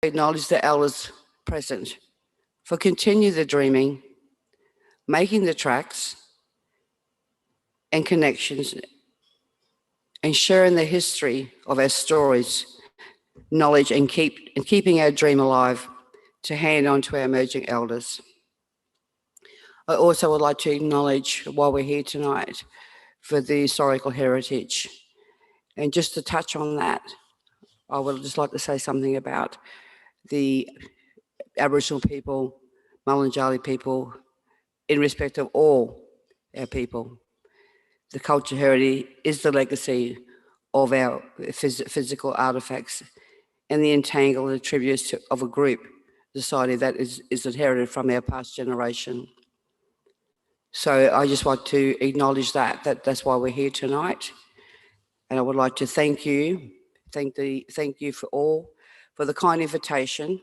acknowledge the elders present for continue the dreaming, making the tracks and connections, and sharing the history of our stories, knowledge, and keeping our dream alive to hand on to our emerging elders. I also would like to acknowledge, while we're here tonight, for the historical heritage. And just to touch on that, I would just like to say something about the Aboriginal people, Mulunjali people, in respect of all our people. The culture heritage is the legacy of our physical artefacts and the entangled attributes of a group society that is inherited from our past generation. So I just want to acknowledge that's why we're here tonight. And I would like to thank you for the kind invitation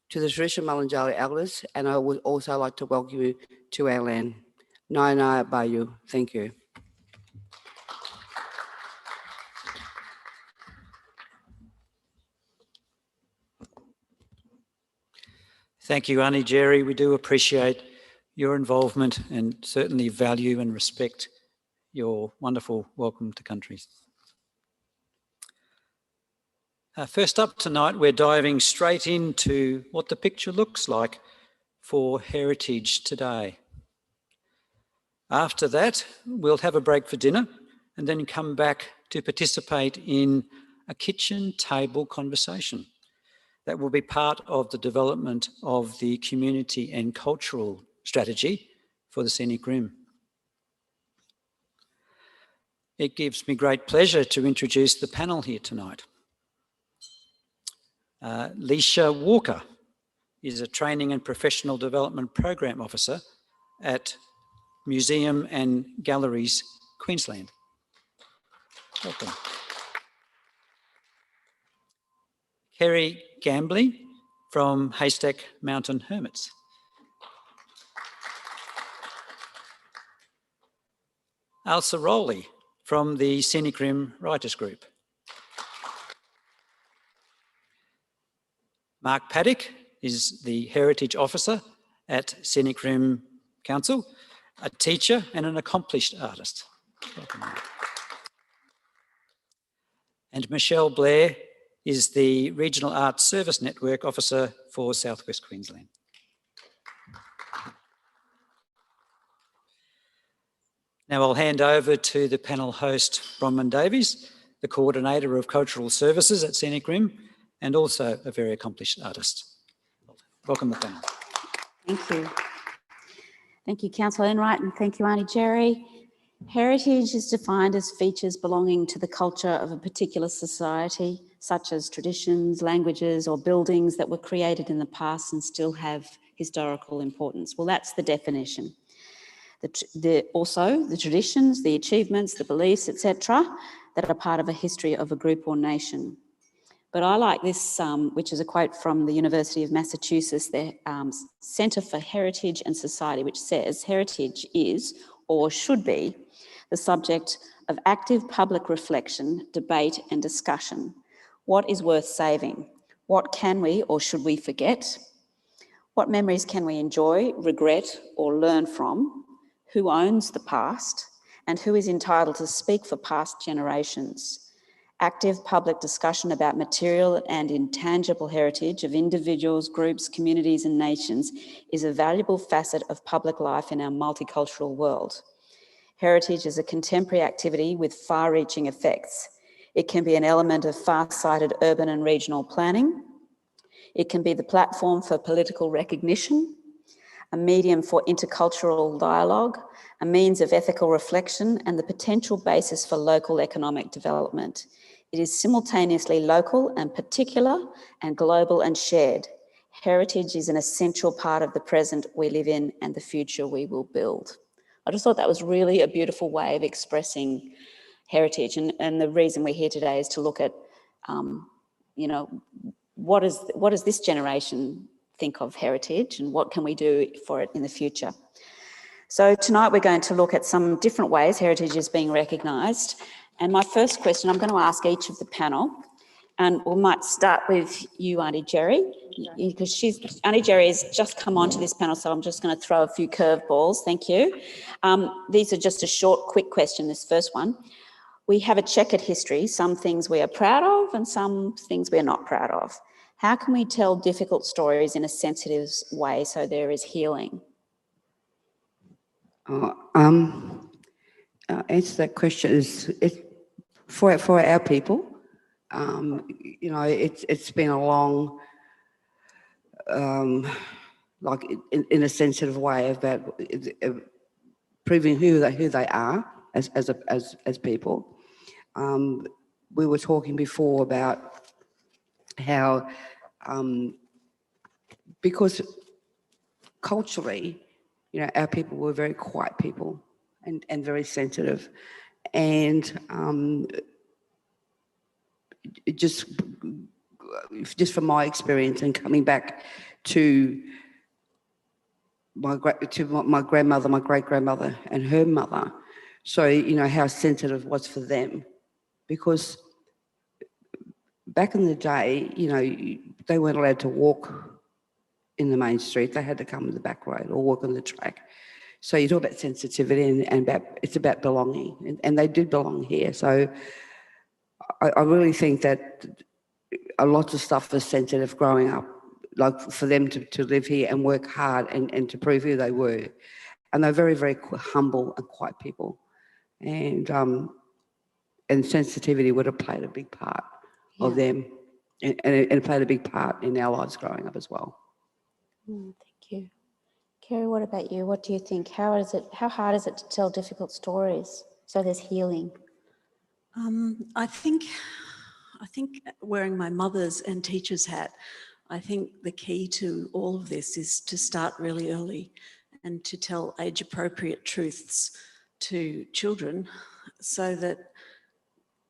to the traditional Mulunjali elders, and I would also like to welcome you to our land. Nai Bayu, thank you. Thank you, Aunty Jerry. We do appreciate your involvement and certainly value and respect your wonderful welcome to country. First up tonight, we're diving straight into what the picture looks like for heritage today. After that, we'll have a break for dinner and then come back to participate in a kitchen table conversation that will be part of the development of the community and cultural strategy for the Scenic Rim. It gives me great pleasure to introduce the panel here tonight. Leisha Walker is a Training and Professional Development Program Officer at Museum and Galleries, Queensland. Welcome. Kerry Gambley from Haystack Mountain Hermits. Alsa Rowley from the Scenic Rim Writers Group. Mark Paddock is the Heritage Officer at Scenic Rim Council, a teacher and an accomplished artist. Welcome, Mark. And Michelle Blair is the Regional Arts Service Network Officer for South West Queensland. Now I'll hand over to the panel host, Bronwyn Davies, the Coordinator of Cultural Services at Scenic Rim, and also a very accomplished artist. Welcome to the panel. Thank you. Thank you, Councillor Enright, and thank you, Aunty Jerry. Heritage is defined as features belonging to the culture of a particular society, such as traditions, languages, or buildings that were created in the past and still have historical importance. Well, that's the definition. Also, the traditions, the achievements, the beliefs, etc., that are part of a history of a group or nation. But I like this, which is a quote from the University of Massachusetts, their Centre for Heritage and Society, which says, heritage is, or should be, the subject of active public reflection, debate and discussion. What is worth saving? What can we or should we forget? What memories can we enjoy, regret or learn from? Who owns the past? And who is entitled to speak for past generations? Active public discussion about material and intangible heritage of individuals, groups, communities and nations is a valuable facet of public life in our multicultural world. Heritage is a contemporary activity with far-reaching effects. It can be an element of far-sighted urban and regional planning. It can be the platform for political recognition, a medium for intercultural dialogue, a means of ethical reflection, and the potential basis for local economic development. It is simultaneously local and particular and global and shared. Heritage is an essential part of the present we live in and the future we will build. I just thought that was really a beautiful way of expressing heritage. And the reason we're here today is to look at, what does this generation think of heritage and what can we do for it in the future? So tonight we're going to look at some different ways heritage is being recognised. And my first question, I'm going to ask each of the panel, And we might start with you, Auntie Jerry, because Auntie Jerry has just come onto this panel, so I'm just going to throw a few curveballs. Thank you. These are just a short, quick question, this first one. We have a checkered history, some things we are proud of and some things we're not proud of. How can we tell difficult stories in a sensitive way so there is healing? Answer that question is for our people. You know, it's been a long, like in a sensitive way about proving who they are as people. We were talking before about how because culturally, you know, our people were very quiet people and very sensitive, and just from my experience and coming back to my grandmother, my great-grandmother and her mother, so you know how sensitive it was for them, because back in the day, you know, they weren't allowed to walk in the main street. They had to come to the back road or walk on the track. So you talk about sensitivity and it's about belonging, and they did belong here. So I really think that a lot of stuff is sensitive growing up, like for them to live here and work hard and to prove who they were. And they're very, very humble and quiet people. And sensitivity would have played a big part of them, and it played a big part in our lives growing up as well. Thank you. Kerry, what about you? What do you think? How hard is it to tell difficult stories so there's healing? I think wearing my mother's and teacher's hat, I think the key to all of this is to start really early and to tell age-appropriate truths to children so that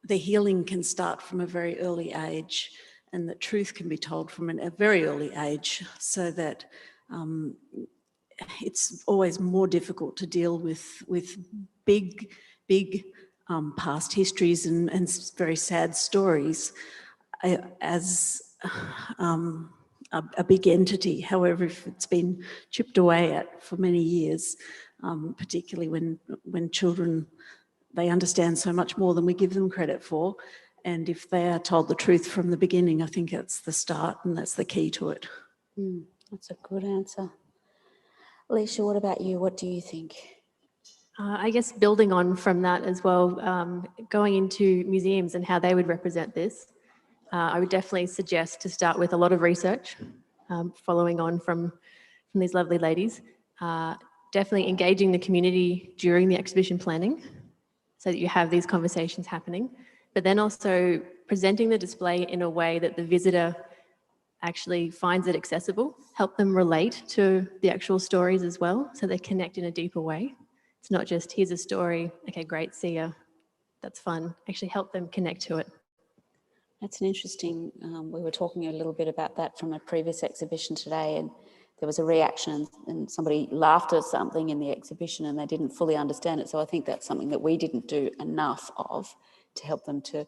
the healing can start from a very early age, and that truth can be told from a very early age, so that it's always more difficult to deal with big past histories and very sad stories as a big entity. However, if it's been chipped away at for many years, particularly when children, they understand so much more than we give them credit for, and if they are told the truth from the beginning, I think that's the start and that's the key to it. That's a good answer. Alicia, what about you? What do you think? I guess building on from that as well, going into museums and how they would represent this, I would definitely suggest to start with a lot of research, following on from these lovely ladies. Definitely engaging the community during the exhibition planning so that you have these conversations happening, but then also presenting the display in a way that the visitor actually finds it accessible, help them relate to the actual stories as well, so they connect in a deeper way. It's not just, here's a story, okay, great, see ya, that's fun. Actually help them connect to it. That's an interesting, we were talking a little bit about that from a previous exhibition today, and there was a reaction and somebody laughed at something in the exhibition and they didn't fully understand it. So I think that's something that we didn't do enough of to help them to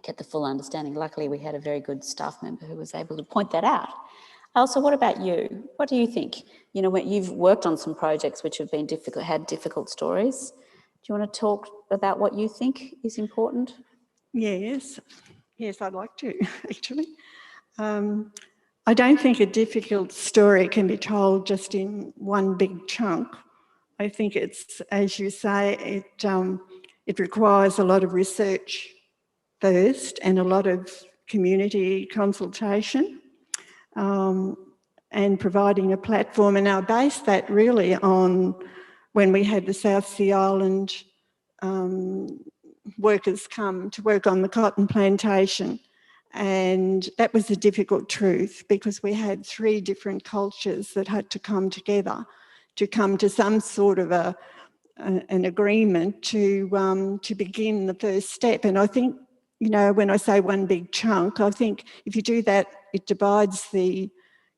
get the full understanding. Luckily, we had a very good staff member who was able to point that out. Elsa, what about you? What do you think? You know, when you've worked on some projects which have been difficult, had difficult stories. Do you want to talk about what you think is important? Yes, I'd like to, actually. I don't think a difficult story can be told just in one big chunk. I think it's, as you say, it requires a lot of research first and a lot of community consultation and providing a platform. And I base that really on when we had the South Sea Island workers come to work on the cotton plantation. And that was a difficult truth because we had 3 different cultures that had to come together to come to some sort of an agreement to begin the first step. And I think, you know, when I say one big chunk, I think if you do that, it divides the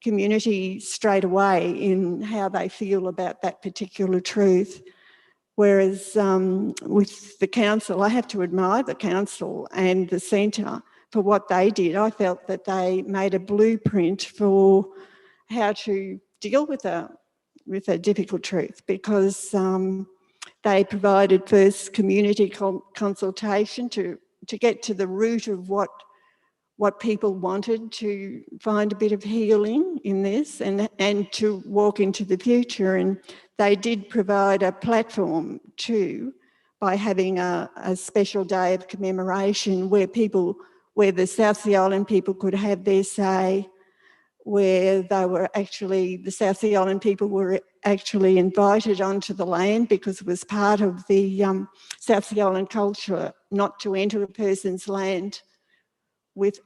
community straight away in how they feel about that particular truth. Whereas with the council, I have to admire the council and the centre for what they did. I felt that they made a blueprint for how to deal with a difficult truth, because they provided first community consultation to get to the root of what people wanted, to find a bit of healing in this and to walk into the future. And they did provide a platform too, by having a special day of commemoration where the South Sea Island people could have their say, where the South Sea Island people were actually invited onto the land, because it was part of the South Sea Island culture not to enter a person's land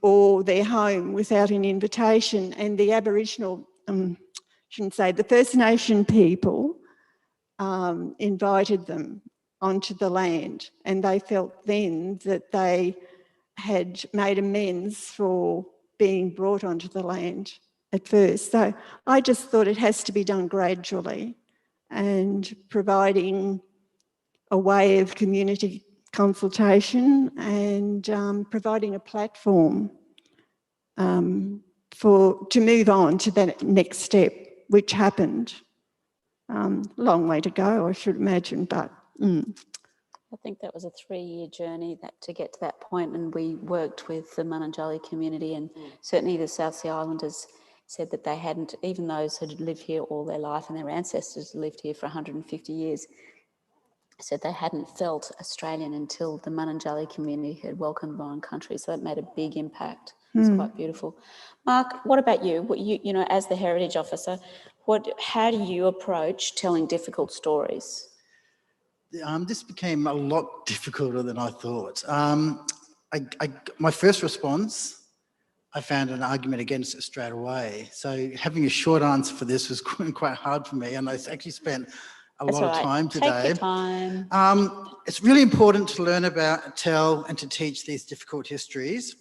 or their home without an invitation. And the Aboriginal, the First Nation people invited them onto the land, and they felt then that they had made amends for being brought onto the land at first. So I just thought it has to be done gradually, and providing a way of community consultation and providing a platform to move on to that next step, which happened. Long way to go, I should imagine, but... I think that was a 3-year journey to get to that point, and we worked with the Mununjali community, and certainly the South Sea Islanders said that they hadn't, even those who had lived here all their life and their ancestors lived here for 150 years, said they hadn't felt Australian until the Mununjali community had welcomed them on country. So that made a big impact. It's quite beautiful. Mark, what about you? You know, as the heritage officer, how do you approach telling difficult stories? This became a lot difficulter than I thought. My first response, I found an argument against it straight away. So having a short answer for this was quite hard for me, and I actually spent a lot of time today. Take your time. It's really important to learn about, tell, and to teach these difficult histories,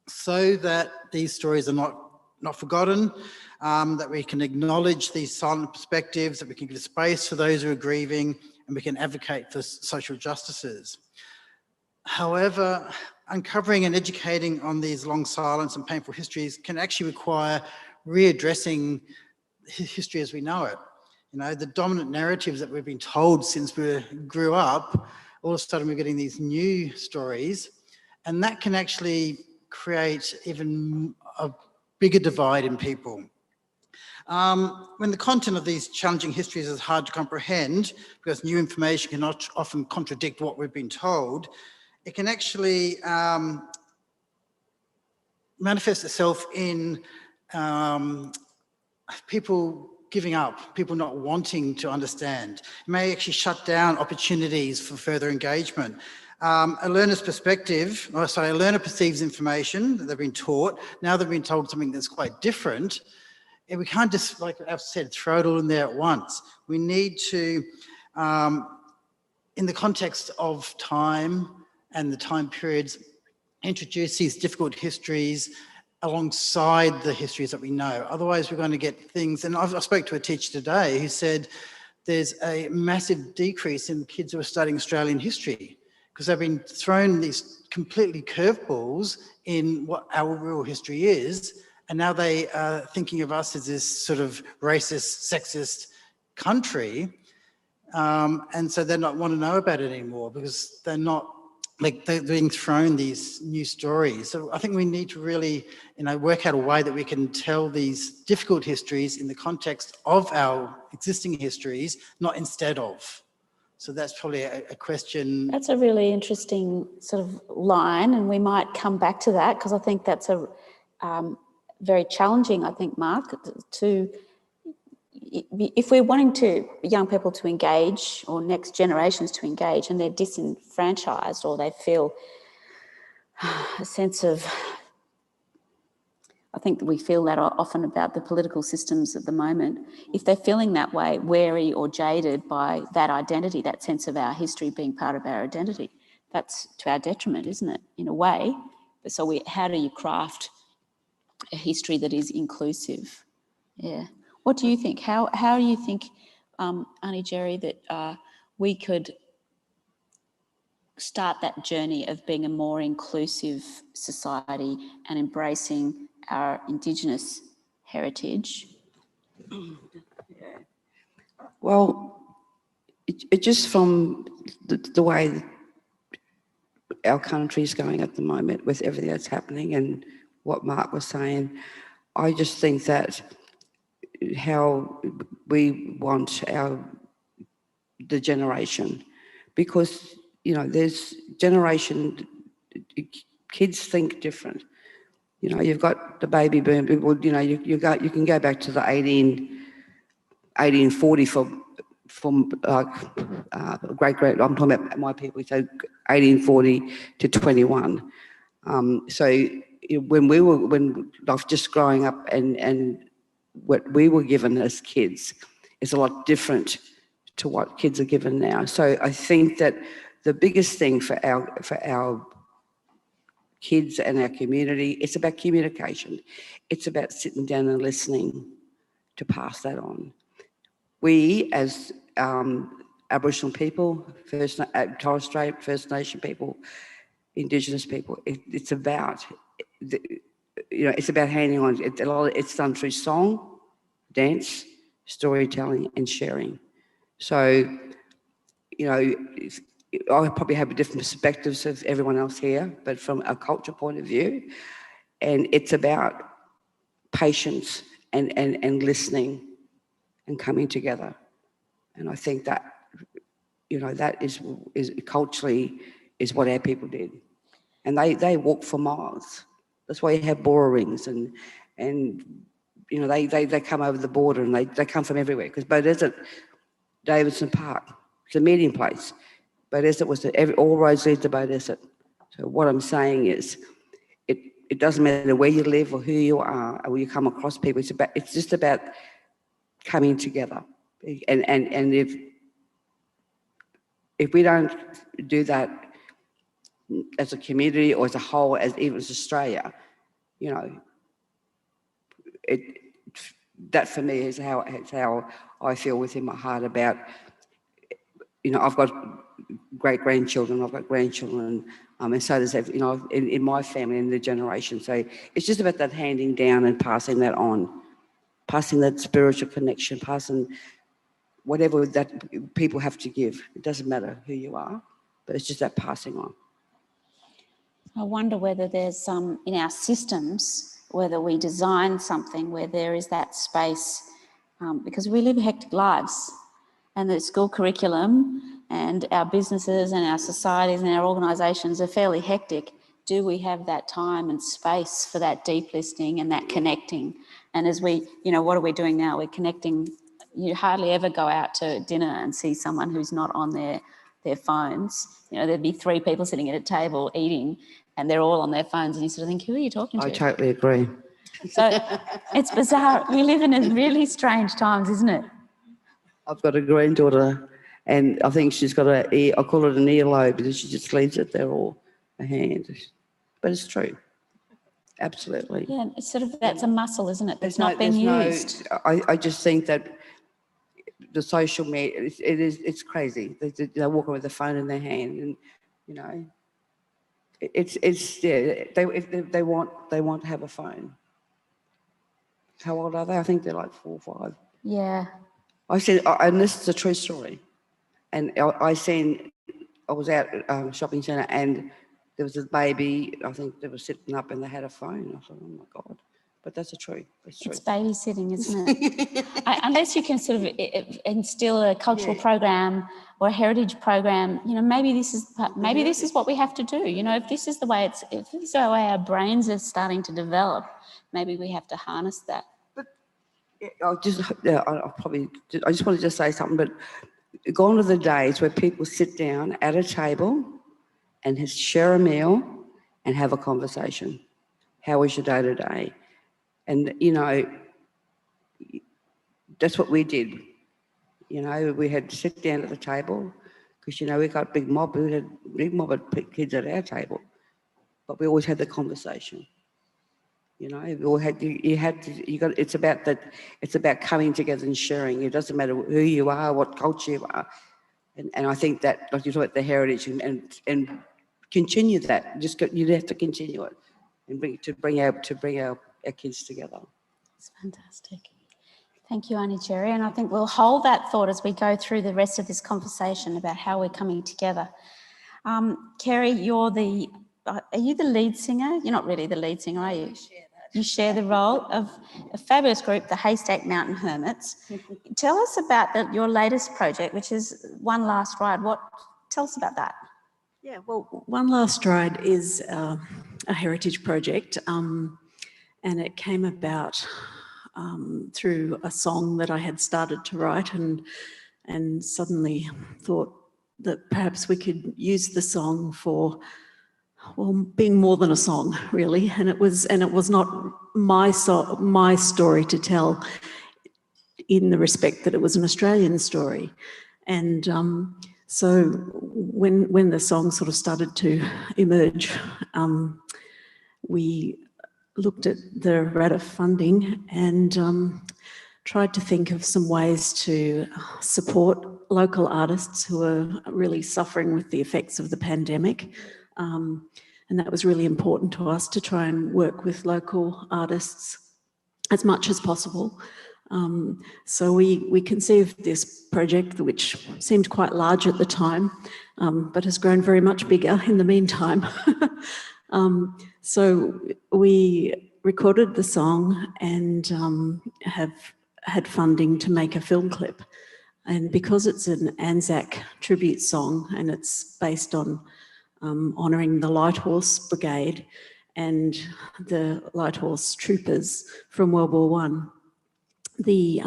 so that these stories are not forgotten, that we can acknowledge these silent perspectives, that we can give space for those who are grieving, and we can advocate for social justices. However, uncovering and educating on these long silence and painful histories can actually require readdressing history as we know it. You know, the dominant narratives that we've been told since we grew up, all of a sudden we're getting these new stories, and that can actually create even a bigger divide in people. When the content of these challenging histories is hard to comprehend, because new information can often contradict what we've been told, it can actually manifest itself in people giving up, people not wanting to understand. It may actually shut down opportunities for further engagement. A learner perceives information that they've been taught. Now they've been told something that's quite different. And we can't just, like I've said, throw it all in there at once. We need to, in the context of time and the time periods, introduce these difficult histories alongside the histories that we know. Otherwise, we're going to get things, and I spoke to a teacher today who said there's a massive decrease in kids who are studying Australian history because they've been thrown these completely curveballs in what our real history is, and now they are thinking of us as this sort of racist, sexist country, and so they don't want to know about it anymore because they're not, like, they're being thrown these new stories. So I think we need to really, work out a way that we can tell these difficult histories in the context of our existing histories, not instead of. So that's probably a question. That's a really interesting sort of line, and we might come back to that because I think that's a very challenging, I think, Mark, if we're wanting young people to engage, or next generations to engage, and they're disenfranchised or they feel a sense of, I think that we feel that often about the political systems at the moment, if they're feeling that way, wary or jaded by that identity, that sense of our history being part of our identity, that's to our detriment, isn't it, in a way? So how do you craft a history that is inclusive? Yeah. What do you think? How do you think, Auntie Jerry, that we could start that journey of being a more inclusive society and embracing our Indigenous heritage? Well, it just from the way our country's going at the moment with everything that's happening and what Mark was saying, I just think that how we want the generation, because, you know, there's generation, kids think different. You know, you've got the baby boom people, you know, you can go back to the 1840 from great, I'm talking about my people, so 1840 to 21. So when I was just growing up and what we were given as kids is a lot different to what kids are given now. So I think that the biggest thing for our kids and our community, it's about communication. It's about sitting down and listening to pass that on. We, as Aboriginal people, Torres Strait, First Nation people, Indigenous people, it's about, it's about handing on. It's done through song, dance, storytelling, and sharing. So, you know, I probably have different perspectives of everyone else here, but from a culture point of view, and it's about patience and listening and coming together. And I think that, you know, that is culturally is what our people did. And they walk for miles. That's why you have Bora rings and you know, they come over the border and they come from everywhere, because Bow Desert, Davidson Park, it's a meeting place. Bow Desert was all roads lead to Bow Desert. So what I'm saying is, it doesn't matter where you live or who you are or where you come across people. It's just about coming together. And if we don't do that as a community or as a whole, even as Australia, you know, that for me is how I feel within my heart about, you know, I've got great-grandchildren, I've got grandchildren, and so does, you know, in my family, in the generation. So it's just about that handing down and passing that on, passing that spiritual connection, passing whatever that people have to give. It doesn't matter who you are, but it's just that passing on. I wonder whether there's in our systems, whether we design something where there is that space, because we live hectic lives, and the school curriculum and our businesses and our societies and our organisations are fairly hectic. Do we have that time and space for that deep listening and that connecting? And as we, you know, what are we doing now? We're connecting. You hardly ever go out to dinner and see someone who's not on their phones. You know, there'd be 3 people sitting at a table eating and they're all on their phones, and you sort of think, who are you talking to? I totally agree. So it's bizarre. We live in really strange times, isn't it? I've got a granddaughter, and I think she's got I call it an earlobe, because she just leaves it there, or a hand. But it's true. Absolutely. Yeah, it's sort of, that's a muscle, isn't it? That's not being used. I just think that the social media, it's crazy. They're walking with a phone in their hand, and, you know, they want to have a phone. How old are they? I think they're like 4 or 5. Yeah. I said, and this is a true story. And I was out at a shopping centre, and there was a baby, I think they were sitting up and they had a phone. I thought, oh my God. But that's true. It's true. It's babysitting, isn't it? Unless you can sort of instill a cultural program or a heritage program, you know, maybe this is what we have to do. You know, if this is the way our brains are starting to develop, maybe we have to harness that. But I just wanted to say something, but gone are the days where people sit down at a table and share a meal and have a conversation. How was your day today? And, you know, that's what we did. You know, we had to sit down at the table because, you know, we got we had a big mob of kids at our table, but we always had the conversation. You know, we all had it's about coming together and sharing. It doesn't matter who you are, what culture you are. And I think that, like you talk about the heritage and continue that. You have to continue it and bring our kids together. It's fantastic. Thank you, Auntie Jerry. And I think we'll hold that thought as we go through the rest of this conversation about how we're coming together. Kerry, are you the lead singer? You're not really the lead singer, are you? You share the role of a fabulous group, the Haystack Mountain Hermits. Tell us about your latest project, which is One Last Ride. Tell us about that. Yeah, well, One Last Ride is a heritage project, and it came about through a song that I had started to write, and suddenly thought that perhaps we could use the song for, well, being more than a song, really. And it was not my story to tell, in the respect that it was an Australian story. And so when the song sort of started to emerge, we looked at the rate of funding and tried to think of some ways to support local artists who are really suffering with the effects of the pandemic. And that was really important to us, to try and work with local artists as much as possible. So we conceived this project, which seemed quite large at the time, but has grown very much bigger in the meantime. So we recorded the song and have had funding to make a film clip. And because it's an Anzac tribute song and it's based on honouring the Light Horse Brigade and the Light Horse Troopers from World War One, the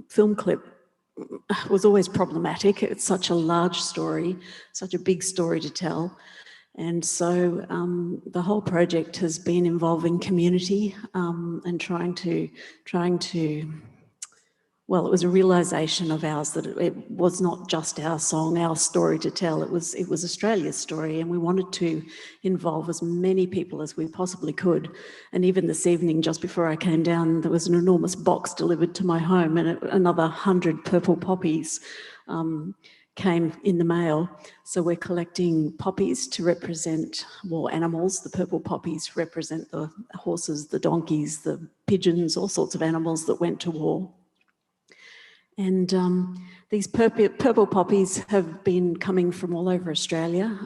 film clip was always problematic. It's such a large story, such a big story to tell. And so the whole project has been involving community and trying to, well, it was a realisation of ours that it was not just our song, our story to tell. It was Australia's story, and we wanted to involve as many people as we possibly could. And even this evening, just before I came down, there was an enormous box delivered to my home, and another 100 purple poppies came in the mail. So we're collecting poppies to represent war animals. The purple poppies represent the horses, the donkeys, the pigeons, all sorts of animals that went to war. And these purple poppies have been coming from all over Australia,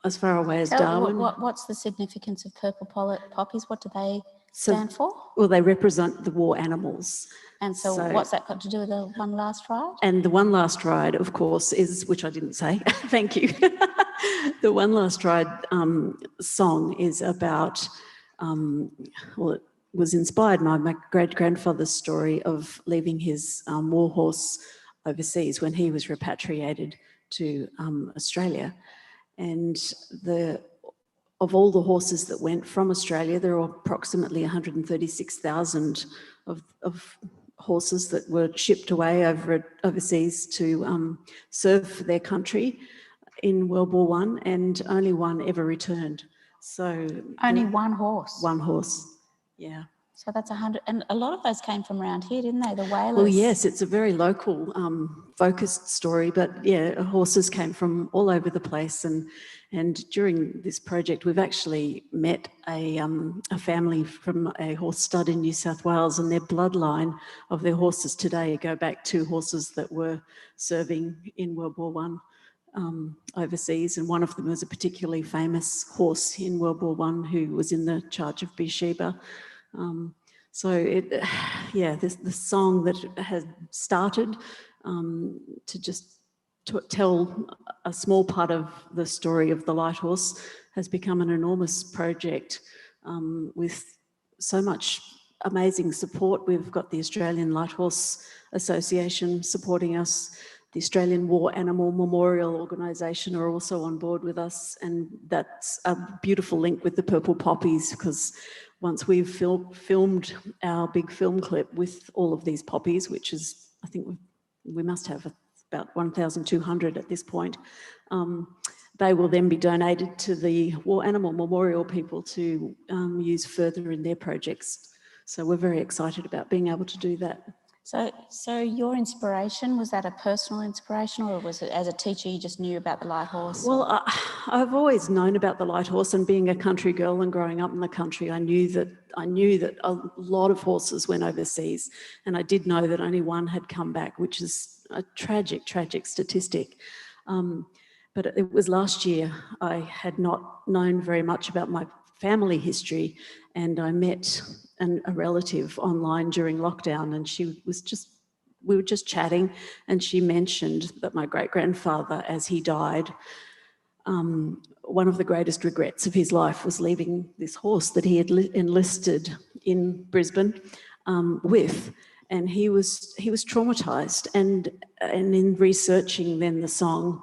as far away as Darwin. What's the significance of purple poppies? What do they stand for? Well, they represent the war animals. And so what's that got to do with the One Last Ride? And the One Last Ride, of course, is, which I didn't say, thank you. The One Last Ride song is about, well, it was inspired by my great-grandfather's story of leaving his war horse overseas when he was repatriated to Australia. And of all the horses that went from Australia, there are approximately 136,000 of horses that were shipped away overseas to serve for their country in World War One, and only one ever returned. So only one horse? One horse, yeah. So that's 100, and a lot of those came from around here, didn't they, the whalers? Well, yes, it's a very local focused story, but yeah, horses came from all over the place, and during this project we've actually met a family from a horse stud in New South Wales, and their bloodline of their horses today go back to horses that were serving in World War One overseas, and one of them was a particularly famous horse in World War One who was in the charge of Beersheba. So the song that has started to just tell a small part of the story of the Light Horse has become an enormous project with so much amazing support. We've got the Australian Light Horse Association supporting us. The Australian War Animal Memorial Organisation are also on board with us, and that's a beautiful link with the purple poppies, because once we've filmed our big film clip with all of these poppies, which is, I think we must have about 1,200 at this point, they will then be donated to the War Animal Memorial people to use further in their projects. So we're very excited about being able to do that. So your inspiration, was that a personal inspiration, or was it as a teacher you just knew about the light horse? Well, I've always known about the light horse, and being a country girl and growing up in the country, I knew that a lot of horses went overseas, and I did know that only one had come back, which is a tragic, tragic statistic. But it was last year. I had not known very much about my family history, and I met a relative online during lockdown, and we were just chatting, and she mentioned that my great-grandfather, as he died, one of the greatest regrets of his life was leaving this horse that he had enlisted in Brisbane with, and he was traumatised. And in researching then the song,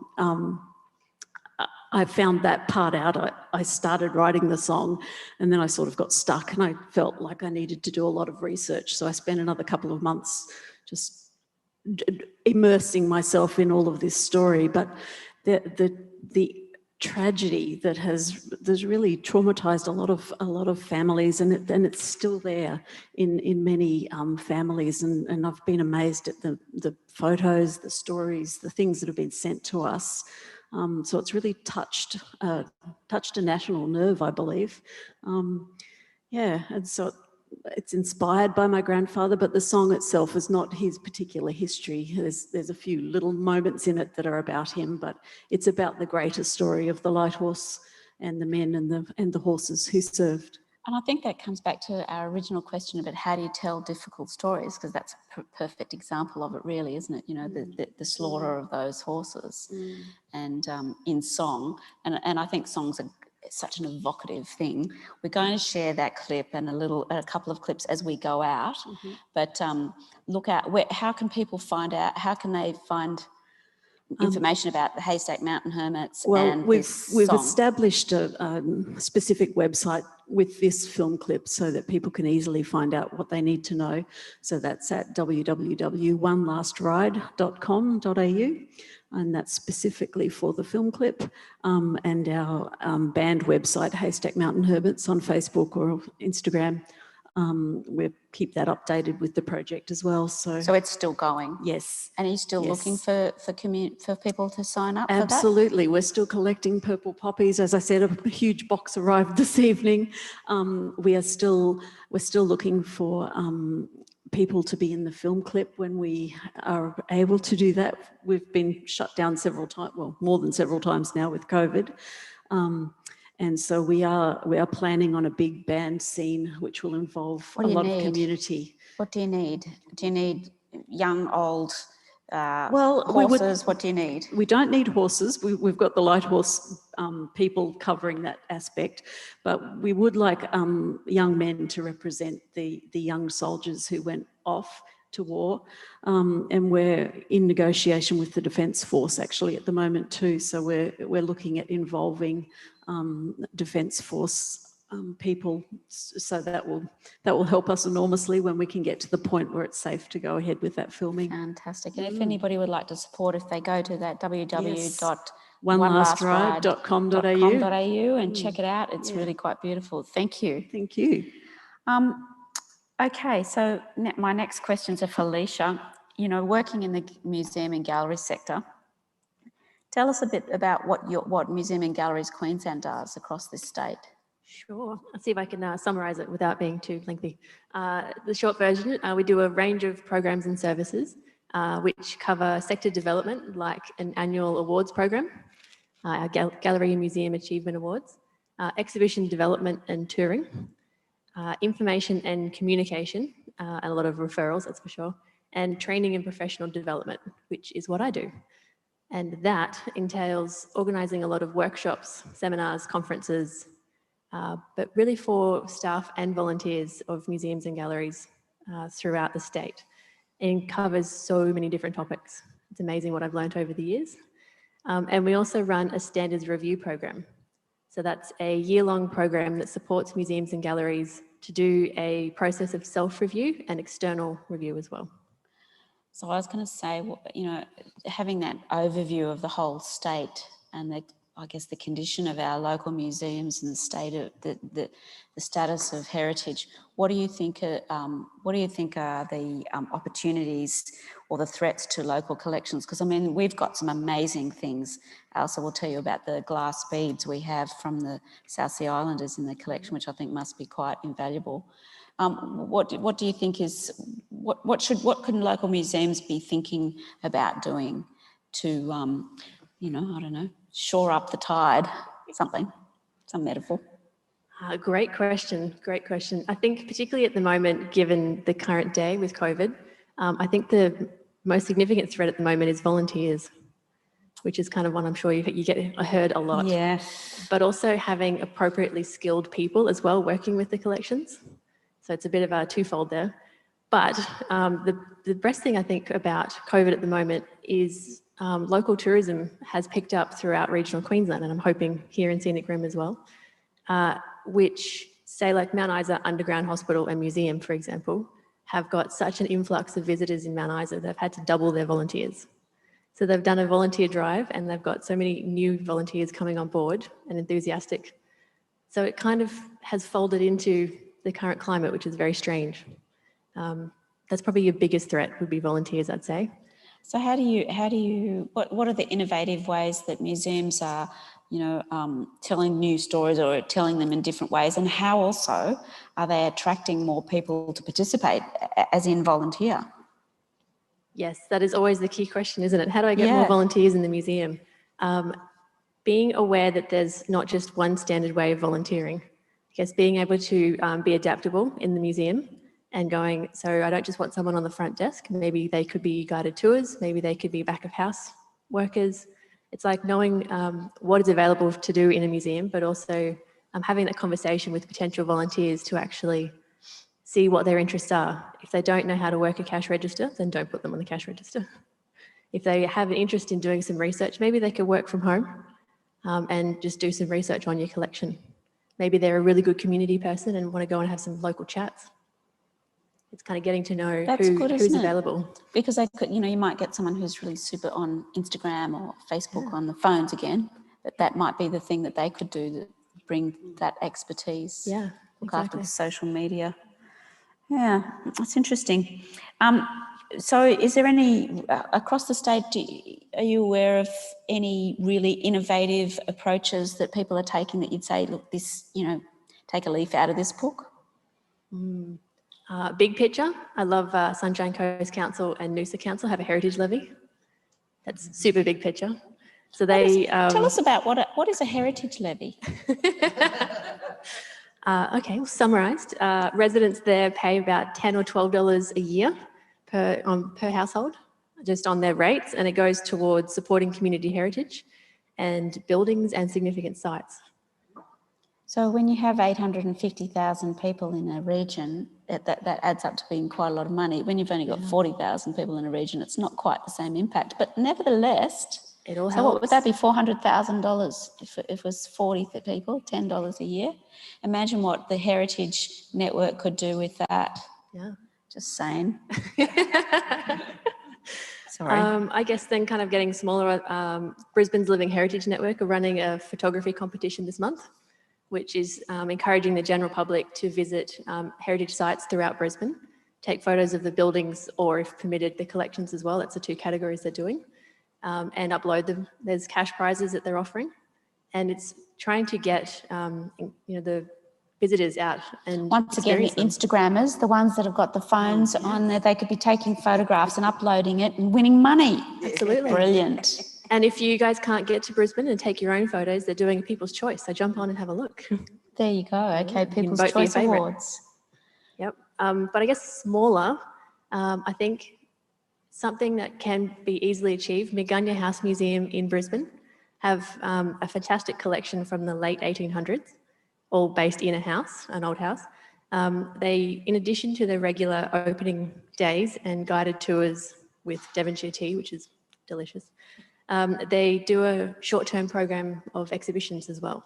I found that part out. I started writing the song, and then I sort of got stuck, and I felt like I needed to do a lot of research. So I spent another couple of months just immersing myself in all of this story. But the tragedy that's really traumatized a lot of families, and it's still there in many families. And I've been amazed at the photos, the stories, the things that have been sent to us. So it's really touched a national nerve, I believe. And so it's inspired by my grandfather, but the song itself is not his particular history. There's a few little moments in it that are about him, but it's about the greater story of the light horse and the men and the horses who served. And I think that comes back to our original question about how do you tell difficult stories, because that's a perfect example of it, really, isn't it? You know, the slaughter of those horses and in song. And I think songs are such an evocative thing. We're going to share that clip and a couple of clips as we go out. But look out, how can people find out, how can they find information about the Haystack Mountain Hermits? Well, and we've song? established a specific website with this film clip so that people can easily find out what they need to know. So that's at www.onelastride.com.au, and that's specifically for the film clip. And our band website, Haystack Mountain Hermits, on Facebook or Instagram. We keep that updated with the project as well. So it's still going? Yes. And are you still looking for people to sign up for that? Absolutely. We're still collecting purple poppies. As I said, a huge box arrived this evening. We're still looking for people to be in the film clip when we are able to do that. We've been shut down several times, well, more than several times now with COVID. And so we are planning on a big band scene which will involve a lot of community. What do you need? Do you need young, old Well, horses? What do you need? We don't need horses. We've got the light horse people covering that aspect, but we would like young men to represent the young soldiers who went off to war, and we're in negotiation with the Defence Force actually at the moment too. So we're looking at involving Defence Force people, so that will help us enormously when we can get to the point where it's safe to go ahead with that filming. Fantastic. And if anybody would like to support, if they go to that www.onelastride.com.au and check it out, it's really quite beautiful. Thank you. Thank you. Okay, so my next questions are for Alicia. You know, working in the museum and gallery sector, tell us a bit about what Museum and Galleries Queensland does across this state. Sure. I'll see if I can summarise it without being too lengthy. The short version, we do a range of programs and services which cover sector development, like an annual awards program, our Gallery and Museum Achievement Awards, exhibition development and touring, information and communication, and a lot of referrals, that's for sure, and training and professional development, which is what I do. And that entails organising a lot of workshops, seminars, conferences, but really for staff and volunteers of museums and galleries throughout the state. It covers so many different topics. It's amazing what I've learned over the years. And we also run a standards review program. So that's a year-long program that supports museums and galleries to do a process of self-review and external review as well. So I was going to say, you know, having that overview of the whole state and I guess, the condition of our local museums and the state of the status of heritage. What do you think? What do you think are the opportunities or the threats to local collections? Because I mean, we've got some amazing things. Elsa will tell you about the glass beads we have from the South Sea Islanders in the collection, which I think must be quite invaluable. What do you think is what can local museums be thinking about doing to you know, I don't know, shore up the tide, some metaphor? Great question, great question. I think particularly at the moment, given the current day with COVID, I think the most significant threat at the moment is volunteers, which is kind of one I'm sure you heard a lot. Yeah. But also having appropriately skilled people as well working with the collections. So it's a bit of a twofold there. But the best thing I think about COVID at the moment is local tourism has picked up throughout regional Queensland, and I'm hoping here in Scenic Rim as well, which say like Mount Isa Underground Hospital and Museum, for example, have got such an influx of visitors in Mount Isa, they've had to double their volunteers. So they've done a volunteer drive and they've got so many new volunteers coming on board and enthusiastic. So it kind of has folded into the current climate, which is very strange. That's probably your biggest threat would be volunteers, I'd say. So what are the innovative ways that museums are, you know, telling new stories or telling them in different ways, and how also are they attracting more people to participate, as in volunteer? Yes, that is always the key question, isn't it? How do I get more volunteers in the museum? Being aware that there's not just one standard way of volunteering. I guess being able to be adaptable in the museum and going, so I don't just want someone on the front desk, maybe they could be guided tours, maybe they could be back of house workers. It's like knowing what is available to do in a museum, but also having that conversation with potential volunteers to actually see what their interests are. If they don't know how to work a cash register, then don't put them on the cash register. If they have an interest in doing some research, maybe they could work from home and just do some research on your collection. Maybe they're a really good community person and want to go and have some local chats. It's kind of getting to know who's available. Because they could, you know, you might get someone who's really super on Instagram or Facebook on the phones again, but that might be the thing that they could do to bring that expertise. Yeah, look after the social media. Yeah, that's interesting. So is there any, across the state, are you aware of any really innovative approaches that people are taking that you'd say, look, this, you know, take a leaf out of this book? Big picture, I love Sunshine Coast Council and Noosa Council have a heritage levy. That's super big picture. So they... tell us about what is a heritage levy? Okay, well, summarised. Residents there pay about $10 or $12 a year per household, just on their rates, and it goes towards supporting community heritage and buildings and significant sites. So when you have 850,000 people in a region, that adds up to being quite a lot of money. When you've only got 40,000 people in a region, it's not quite the same impact. But nevertheless, it all helps. So what would that be, $400,000 if it was 40 people, $10 a year? Imagine what the Heritage Network could do with that. Yeah. Just saying. Sorry. I guess then kind of getting smaller, Brisbane's Living Heritage Network are running a photography competition this month, which is encouraging the general public to visit heritage sites throughout Brisbane, take photos of the buildings or, if permitted, the collections as well. That's the two categories they're doing, and upload them. There's cash prizes that they're offering, and it's trying to get the visitors out and once again, the Instagrammers, the ones that have got the phones on there, they could be taking photographs and uploading it and winning money. Absolutely. Brilliant. And if you guys can't get to Brisbane and take your own photos, they're doing a People's Choice. So jump on and have a look. There you go. Okay, People's Choice Awards. Yep. But I guess smaller, I think something that can be easily achieved, Migunya House Museum in Brisbane have a fantastic collection from the late 1800s, all based in a house, an old house. They, in addition to the regular opening days and guided tours with Devonshire tea, which is delicious, they do a short-term program of exhibitions as well.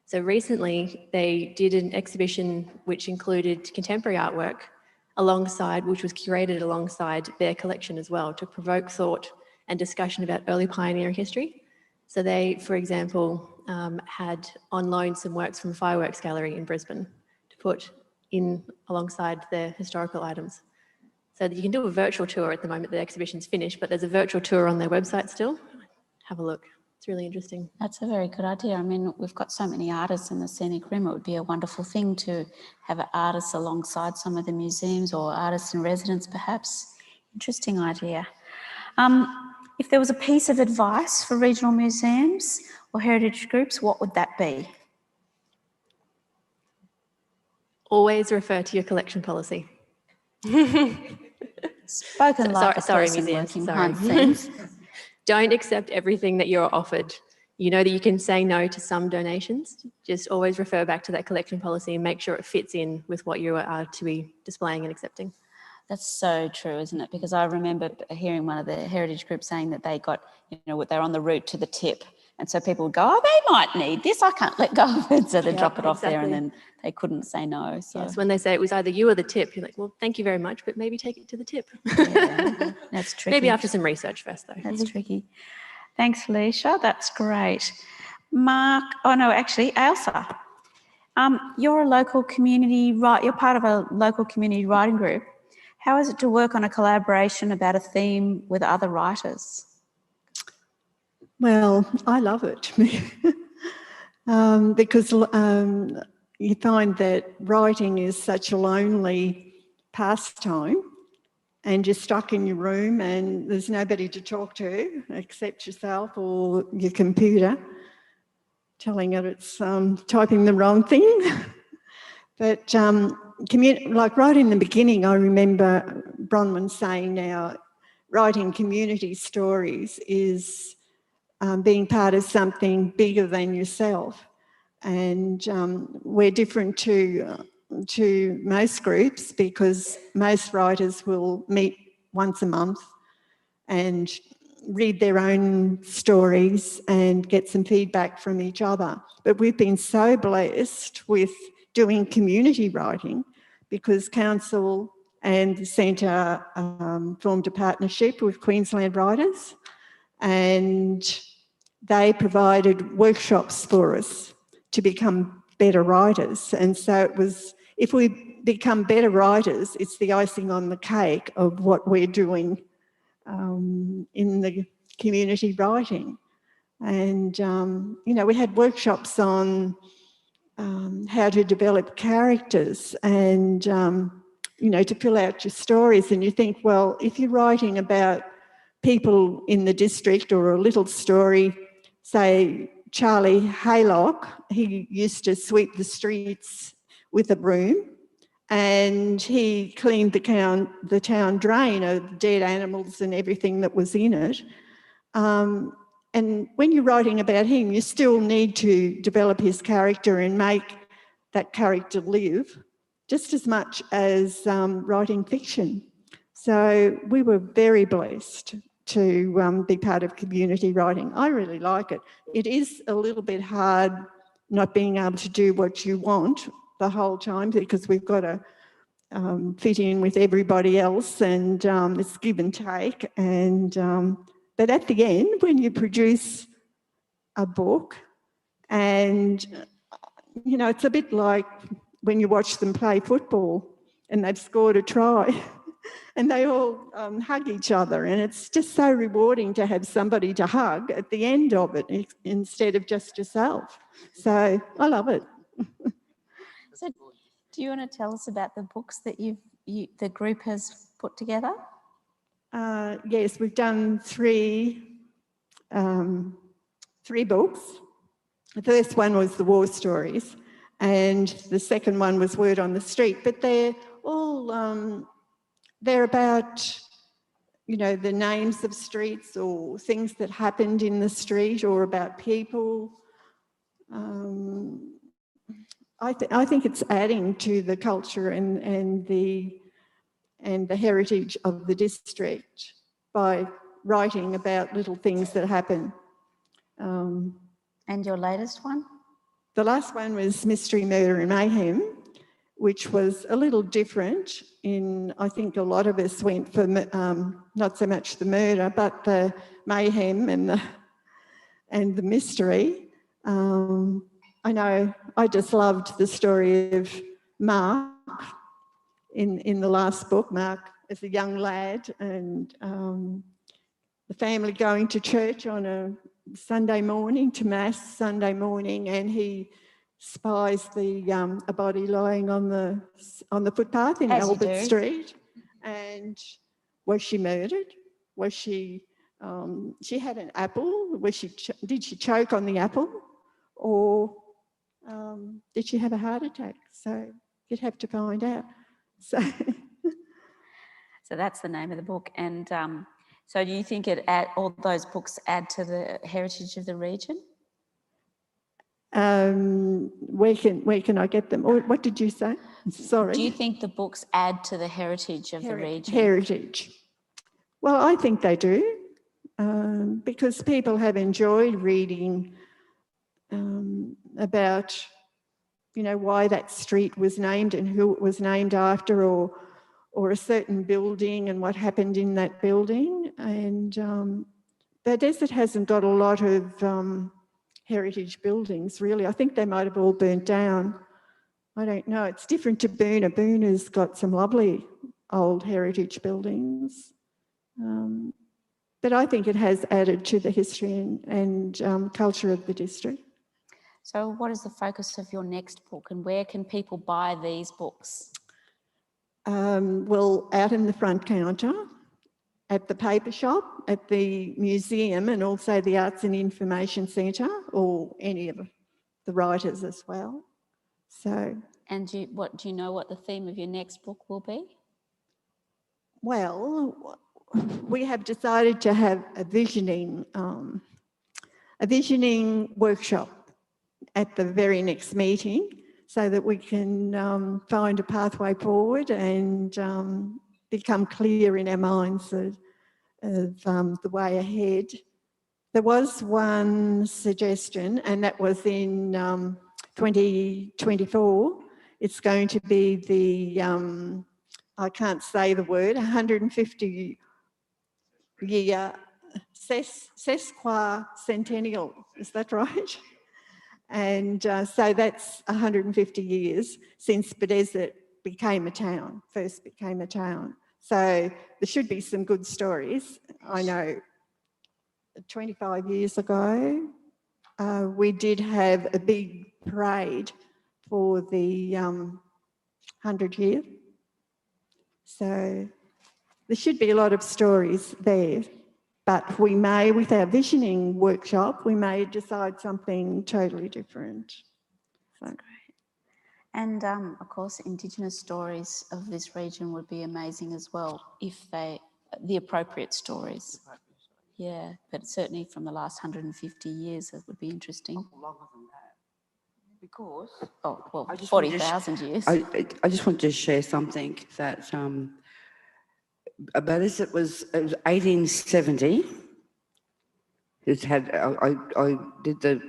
So recently they did an exhibition which included contemporary artwork which was curated alongside their collection as well, to provoke thought and discussion about early pioneering history. So they, for example, had on loan some works from Fireworks Gallery in Brisbane to put in alongside their historical items. So that you can do a virtual tour at the moment. The exhibition's finished, but there's a virtual tour on their website still. Have a look. It's really interesting. That's a very good idea. I mean, we've got so many artists in the scenic rim. It would be a wonderful thing to have artists alongside some of the museums, or artists in residence perhaps. Interesting idea. If there was a piece of advice for regional museums or heritage groups, what would that be? Always refer to your collection policy. Spoken like a person working behind the scenes. Don't accept everything that you're offered. You know that you can say no to some donations. Just always refer back to that collection policy and make sure it fits in with what you are to be displaying and accepting. That's so true, isn't it? Because I remember hearing one of the heritage groups saying that they got, they're on the route to the tip. And so people would go, oh, they might need this. I can't let go of it. So they drop it off there, and then they couldn't say no. So. Yes, when they say it was either you or the tip, you're like, well, thank you very much, but maybe take it to the tip. Yeah, that's tricky. Maybe after some research first, though. That's tricky. Thanks, Felicia. That's great. Mark, Ailsa, you're a local community, you're part of a local community writing group. How is it to work on a collaboration about a theme with other writers? Well, I love it because you find that writing is such a lonely pastime, and you're stuck in your room and there's nobody to talk to except yourself or your computer telling it it's typing the wrong thing. But like right in the beginning, I remember Bronwyn saying now, writing community stories is being part of something bigger than yourself. And we're different to most groups because most writers will meet once a month and read their own stories and get some feedback from each other. But we've been so blessed with doing community writing because Council and the Centre formed a partnership with Queensland Writers, and they provided workshops for us to become better writers. And so it was, if we become better writers, it's the icing on the cake of what we're doing in the community writing. And, we had workshops on how to develop characters and, to fill out your stories. And you think, well, if you're writing about people in the district or a little story, say Charlie Haylock, he used to sweep the streets with a broom and he cleaned the town drain of dead animals and everything that was in it. And when you're writing about him, you still need to develop his character and make that character live just as much as writing fiction. So we were very blessed to be part of community writing. I really like it. It is a little bit hard not being able to do what you want the whole time because we've got to fit in with everybody else, and it's give and take. And but at the end, when you produce a book, and it's a bit like when you watch them play football and they've scored a try. And they all hug each other, and it's just so rewarding to have somebody to hug at the end of it instead of just yourself. So I love it. So do you want to tell us about the books that the group has put together? Yes, we've done three books. The first one was the war stories, and the second one was Word on the Street, but they're all they're about, the names of streets or things that happened in the street or about people. I think it's adding to the culture and the heritage of the district by writing about little things that happen. And your latest one? The last one was Mystery, Murder and Mayhem, which was a little different I think a lot of us went for not so much the murder, but the mayhem and the mystery. I know I just loved the story of Mark in the last book, Mark as a young lad, and the family going to church on a Sunday morning, to Mass Sunday morning, and he spies a body lying on the footpath in As you Albert do. Street. And was she murdered? Was she? She had an apple. Did she choke on the apple, or did she have a heart attack? So you'd have to find out. So. So that's the name of the book. And so do you think all those books add to the heritage of the region? Where can I get them? Or what did you say? Sorry. Do you think the books add to the heritage of the region? Heritage. Well, I think they do, because people have enjoyed reading about, why that street was named and who it was named after, or a certain building and what happened in that building. And the desert hasn't got a lot of heritage buildings, really. I think they might have all burnt down. I don't know. It's different to Boona. Boona's got some lovely old heritage buildings. But I think it has added to the history and culture of the district. So what is the focus of your next book, and where can people buy these books? Well, out in the front counter, at the paper shop, at the museum, and also the Arts and Information Centre, or any of the writers as well. So. And do you know what the theme of your next book will be? Well, we have decided to have a visioning workshop at the very next meeting, so that we can find a pathway forward and become clear in our minds of the way ahead. There was one suggestion, and that was in 2024. It's going to be the, I can't say the word, 150 year sesquicentennial, is that right? And so that's 150 years since Bedesert became a town, first became a town. So there should be some good stories. I know 25 years ago, we did have a big parade for the 100 year. So there should be a lot of stories there. But we may, with our visioning workshop, we may decide something totally different. So. That's great. And of course, Indigenous stories of this region would be amazing as well, if the appropriate stories. Yeah, but certainly from the last 150 years, it would be interesting. Longer than that. Because... Oh, well, 40,000 years. I just wanted to share something that... About this, it was 1870. It had I did the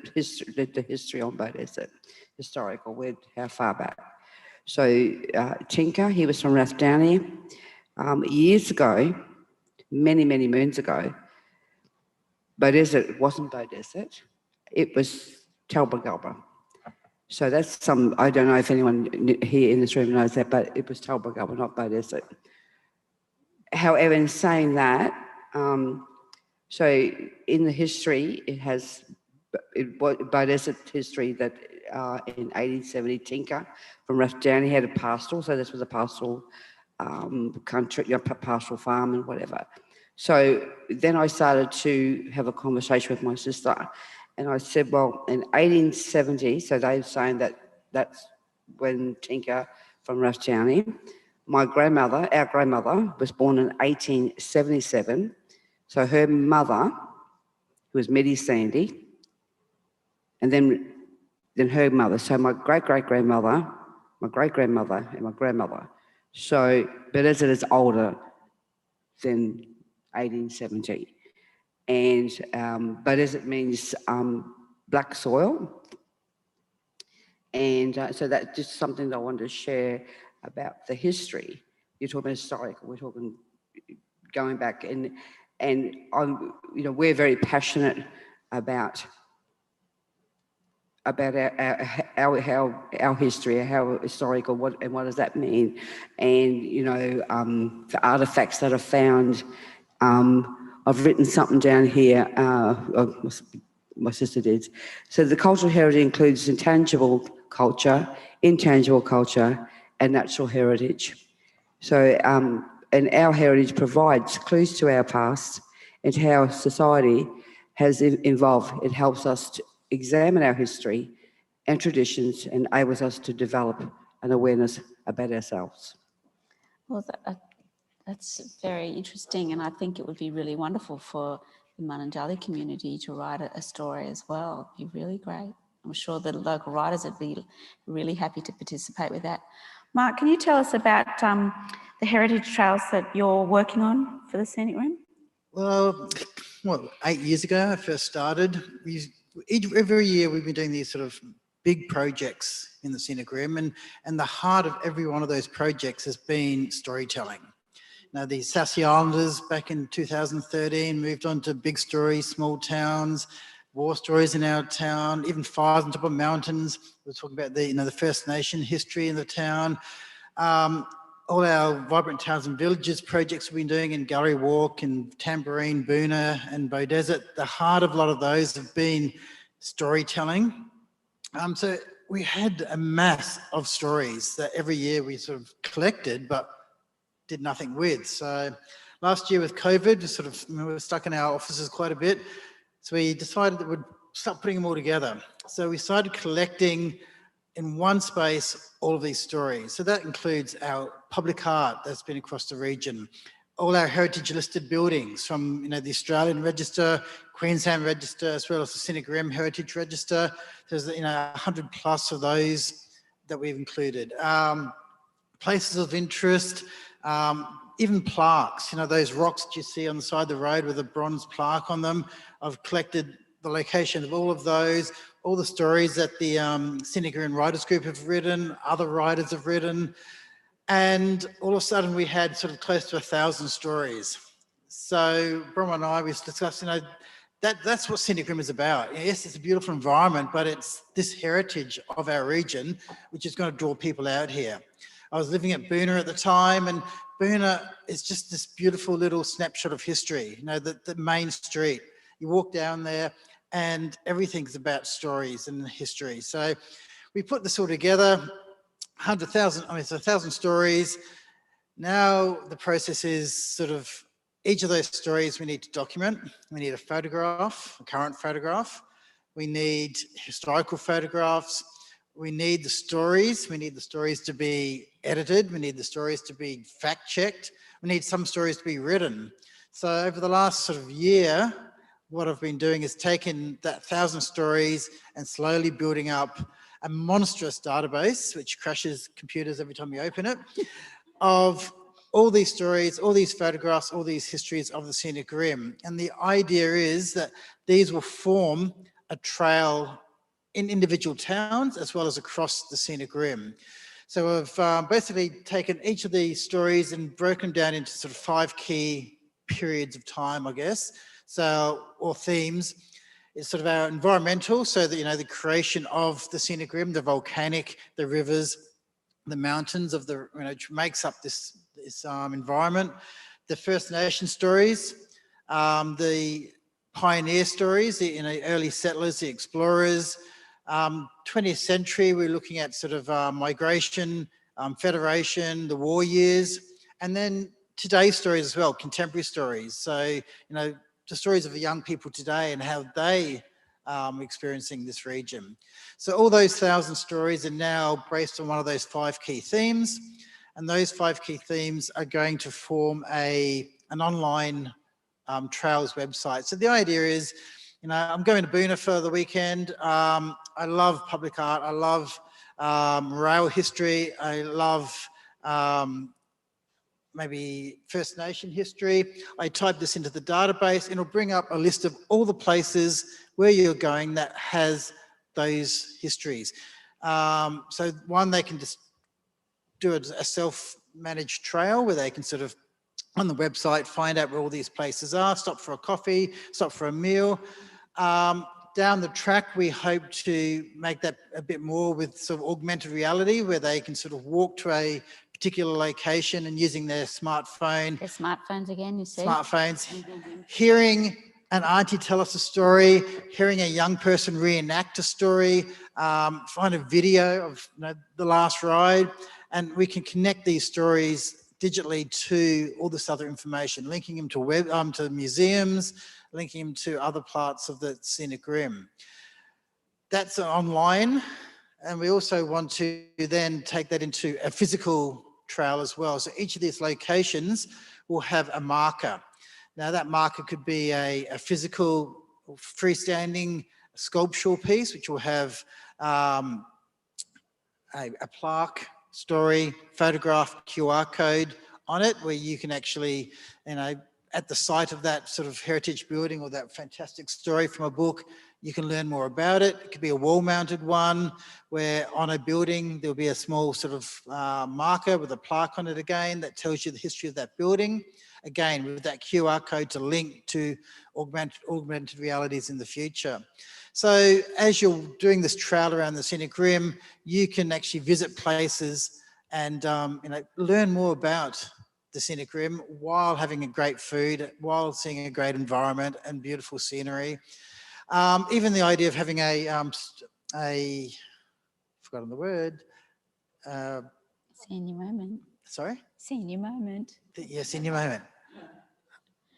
history on Bow Desert, historical, how far back. So Tinker, he was from Rathdowney. Years ago, many moons ago, Bow Desert wasn't Bow Desert. It was Talbagulba. So that's I don't know if anyone here in this room knows that, but it was Talbagulba, not Bow Desert. However, in saying that, so in the history, it has Bow Desert history that in 1870, Tinker from Rathdowney had a pastoral, so this was a pastoral country, pastoral farm and whatever. So then I started to have a conversation with my sister, and I said, well, in 1870, so they're saying that that's when Tinker from Rathdowney. Our grandmother, was born in 1877. So her mother, who was Mitty Sandy, and then her mother. So my great-great-grandmother, my great-grandmother, and my grandmother. So, but as it is older than 1870. And, but as it means black soil. And so that's just something that I wanted to share about the history. You're talking historical, we're talking going back, and I'm, we're very passionate about our history, how historical, what does that mean, and the artifacts that are found. I've written something down here. My sister did. So the cultural heritage includes intangible culture, intangible culture, and natural heritage. So, and our heritage provides clues to our past and how society has evolved. It helps us to examine our history and traditions and enables us to develop an awareness about ourselves. Well, that's very interesting, and I think it would be really wonderful for the Mununjali community to write a story as well. It'd be really great. I'm sure the local writers would be really happy to participate with that. Mark, can you tell us about the heritage trails that you're working on for the Scenic Room? Well, 8 years ago I first started. Every year we've been doing these sort of big projects in the Scenic Room, and the heart of every one of those projects has been storytelling. Now, the South Sea Islanders back in 2013 moved on to big stories, small towns, war stories in our town, even fires on top of mountains. We're talking about the First Nation history in the town. All our Vibrant Towns and Villages projects we've been doing in Gallery Walk and Tambourine, Boona and Beaudesert, the heart of a lot of those have been storytelling. So we had a mass of stories that every year we sort of collected, but did nothing with. So last year with COVID, we were stuck in our offices quite a bit. So we decided that we'd start putting them all together. So we started collecting in one space all of these stories. So that includes our public art that's been across the region, all our heritage listed buildings from the Australian Register, Queensland Register, as well as the Scenic Room Heritage Register. There's 100 plus of those that we've included. Places of interest, even plaques, those rocks that you see on the side of the road with a bronze plaque on them. I've collected the location of all of those, all the stories that the Scenic Room Writers Group have written, other writers have written, and all of a sudden we had sort of close to 1,000 stories. So Bronwyn and I, we discussed, that's what Scenic Room is about. Yes, it's a beautiful environment, but it's this heritage of our region which is going to draw people out here. I was living at Boona at the time, and Boona is just this beautiful little snapshot of history. The main street. You walk down there and everything's about stories and history. So we put this all together, 1,000 stories. Now the process is each of those stories we need to document. We need a photograph, a current photograph. We need historical photographs. We need the stories. We need the stories to be edited. We need the stories to be fact-checked. We need some stories to be written. So over the last year, what I've been doing is taking that 1,000 stories and slowly building up a monstrous database, which crashes computers every time you open it, of all these stories, all these photographs, all these histories of the Scenic Rim. And the idea is that these will form a trail in individual towns as well as across the Scenic Rim. So I've basically taken each of these stories and broken down into 5 key periods of time, I guess. So, or themes. It's our environmental, so that, the creation of the Scenic Rim, the volcanic, the rivers, the mountains of the, which makes up this environment. The First Nation stories, the pioneer stories, the early settlers, the explorers. 20th century, we're looking at migration, federation, the war years, and then today's stories as well, contemporary stories. So, the stories of the young people today and how they are experiencing this region. So all those 1,000 stories are now based on one of those 5 key themes, and those 5 key themes are going to form an online trails website. So the idea is, I'm going to Boona for the weekend. I love public art. I love rail history. I love maybe First Nation history. I type this into the database and it'll bring up a list of all the places where you're going that has those histories. So one, they can just do a self-managed trail where they can on the website find out where all these places are, stop for a coffee, stop for a meal. Down the track, we hope to make that a bit more with sort of augmented reality, where they can sort of walk to a particular location and using their smartphone. Their smartphones again, you see. Smartphones. Hearing an auntie tell us a story, hearing a young person reenact a story, find a video of the last ride, and we can connect these stories digitally to all this other information, linking them to to museums, linking them to other parts of the scenic rim. That's online, and we also want to then take that into a physical trail as well. So each of these locations will have a marker. Now that marker could be a physical freestanding sculptural piece, which will have a plaque, story, photograph, QR code on it, where you can actually, at the site of that sort of heritage building or that fantastic story from a book, you can learn more about it. It could be a wall-mounted one where on a building there'll be a small sort of marker with a plaque on it again that tells you the history of that building. Again, with that QR code to link to augmented realities in the future. So as you're doing this trail around the scenic rim, you can actually visit places and learn more about the scenic rim while having a great food, while seeing a great environment and beautiful scenery. Even the idea of having forgotten the word. Senior moment. Sorry? Senior moment. Yeah, senior moment.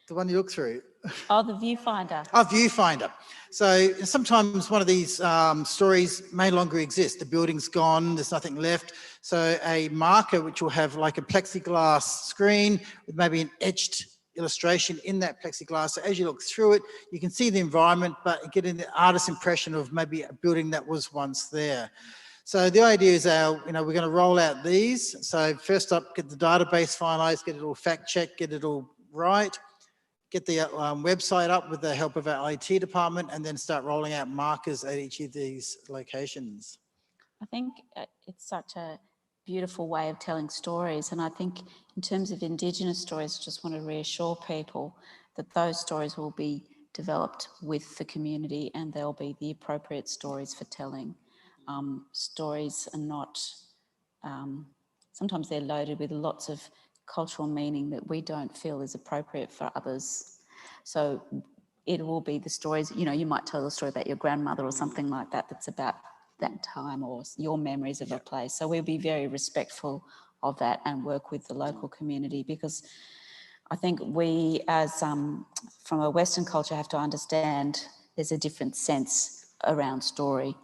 The one you look through. Oh, the viewfinder. Oh, viewfinder. So sometimes one of these stories may longer exist. The building's gone, there's nothing left. So a marker which will have like a plexiglass screen with maybe an etched illustration in that plexiglass. So as you look through it, you can see the environment, but get an artist's impression of maybe a building that was once there. So the idea is we're going to roll out these. So first up, get the database finalized, get it all fact checked, get it all right. Get the website up with the help of our IT department, and then start rolling out markers at each of these locations. I think it's such a beautiful way of telling stories. And I think in terms of Indigenous stories, I just want to reassure people that those stories will be developed with the community and they'll be the appropriate stories for telling. Stories are not, sometimes they're loaded with lots of cultural meaning that we don't feel is appropriate for others. So it will be the stories, you might tell a story about your grandmother or something like that that's about that time or your memories of a place. So we'll be very respectful of that and work with the local community, because I think we as from a Western culture have to understand there's a different sense around story.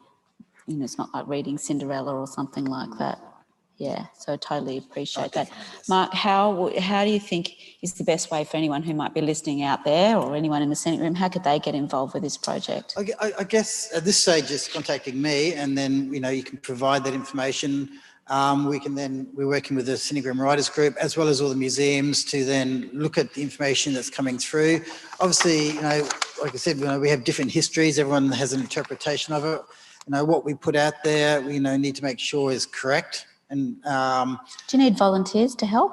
It's not like reading Cinderella or something like that. Yeah, so totally appreciate that. Mark, how do you think is the best way for anyone who might be listening out there or anyone in the Scenic Room, how could they get involved with this project? I guess at this stage, just contacting me, and then, you can provide that information. We're working with the Scenic Room Writers Group, as well as all the museums, to then look at the information that's coming through. Obviously, like I said, we have different histories. Everyone has an interpretation of it. What we put out there, we need to make sure is correct. And do you need volunteers to help?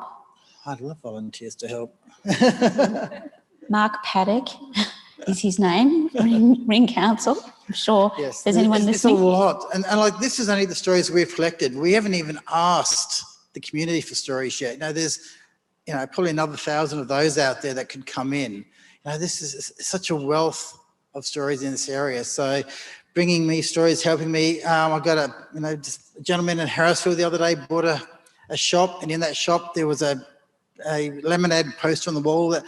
I'd love volunteers to help. Mark Paddock is his name, Ring Council. I'm sure yes, there's anyone listening. It's a lot. And like, this is only the stories we've collected. We haven't even asked the community for stories yet. There's, probably another 1,000 of those out there that could come in. This is such a wealth of stories in this area. So bringing me stories, helping me. I got a gentleman in Harrisville the other day bought a shop, and in that shop there was a laminated poster on the wall that